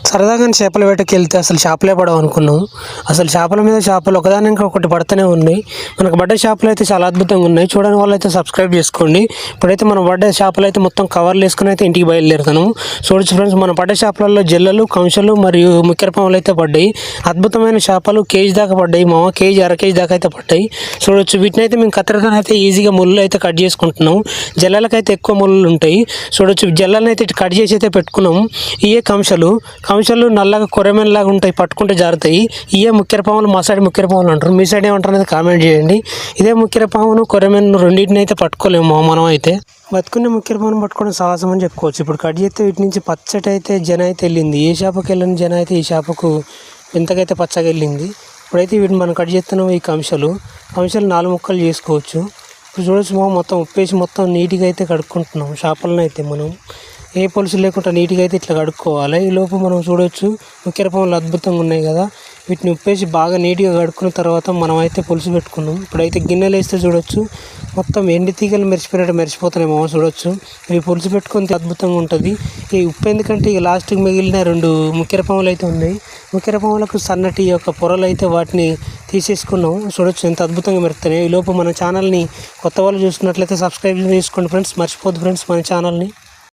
సరదాగా చేపల వేటకి వెళ్తే అసలు చేపలే పడవు అనుకున్నాం. అసలు చేపల మీద చేపలు ఒకదాని ఇంకా ఒకటి పడుతూనే ఉన్నాయి. మనకు పడ్డ చేపలు అయితే చాలా అద్భుతంగా ఉన్నాయి. చూడని వాళ్ళు అయితే సబ్స్క్రైబ్ చేసుకోండి. ఇప్పుడైతే మనం పడ్డ చేపలు అయితే మొత్తం కవర్లు వేసుకుని అయితే ఇంటికి బయలుదేరుతాను. చూడొచ్చు ఫ్రెండ్స్, మన పడ్డ చేపలలో జల్లలు, కంషలు మరియు ముక్కెరపాములు అయితే పడ్డాయి. అద్భుతమైన చేపలు కేజీ దాకా పడ్డాయి. కేజీ అర కేజీ దాకా అయితే పడ్డాయి. చూడొచ్చు, వీటిని అయితే మేము కత్తెరతో అయితే ఈజీగా ముళ్ళు అయితే కట్ చేసుకుంటున్నాం. జల్లలకైతే ఎక్కువ ముళ్ళు ఉంటాయి. చూడొచ్చు, జల్లలను అయితే కట్ చేసి అయితే పెట్టుకున్నాం. ఇవే కంషలు నల్లగా కొరమేనలాగా ఉంటాయి, పట్టుకుంటే జారుతాయి. ఇవే ముక్కెరపాములు, మా సైడ్ ముక్కెరపాములు అంటారు. మీ సైడ్ ఏమంటారు అనేది కామెంట్ చేయండి. ఇదే ముక్కెరపామును కొరమేను రెండింటిని అయితే పట్టుకోలేము మనం అయితే. బతుకున్న ముక్కెరపామును పట్టుకోవడం సాహసం అని చెప్పుకోవచ్చు. ఇప్పుడు కట్ చేస్తే వీటి నుంచి పచ్చటి అయితే జన అయితే వెళ్ళింది. ఏ చేపకి వెళ్ళిన జన అయితే ఈ చేపకు ఎంతకైతే పచ్చగా వెళ్ళింది. ఇప్పుడైతే వీటిని మనం కట్ చేస్తున్నాం. ఈ కంషలు 4 ముక్కలు చేసుకోవచ్చు. ఇప్పుడు చూడొచ్చు, మొత్తం ఉప్పేసి మొత్తం నీట్గా అయితే కడుక్కుంటున్నాం. చేపలను అయితే మనం ఏ పొలుసు లేకుండా నీట్గా అయితే ఇట్లా కడుక్కోవాలి. ఈ లోపు మనం చూడొచ్చు, ముక్కెరపాములు అద్భుతంగా ఉన్నాయి కదా. వీటిని ఉప్పేసి బాగా నీట్గా కడుక్కున్న తర్వాత మనం అయితే పులుసు పెట్టుకున్నాం. ఇప్పుడైతే గిన్నెలు వేస్తే చూడొచ్చు, మొత్తం ఎండి తీగలు మెరిసిపోయినట్టు మెరిసిపోతున్నాయేమో చూడొచ్చు. ఈ పులుసు పెట్టుకుంటే అద్భుతంగా ఉంటుంది. ఈ ఉప్పు ఎందుకంటే ఇక లాస్ట్కి మిగిలిన 2 ముక్కెరపాములు అయితే ఉన్నాయి. ముక్కెరపాములకు సన్నటి యొక్క పొరలు అయితే వాటిని తీసేసుకున్నాం. చూడొచ్చు ఎంత అద్భుతంగా మెరుతున్నాయి. ఈ లోపు మన ఛానల్ని కొత్త వాళ్ళు చూస్తున్నట్లయితే సబ్స్క్రైబ్ చేసుకోండి ఫ్రెండ్స్. మర్చిపోద్దు ఫ్రెండ్స్ మన ఛానల్ని.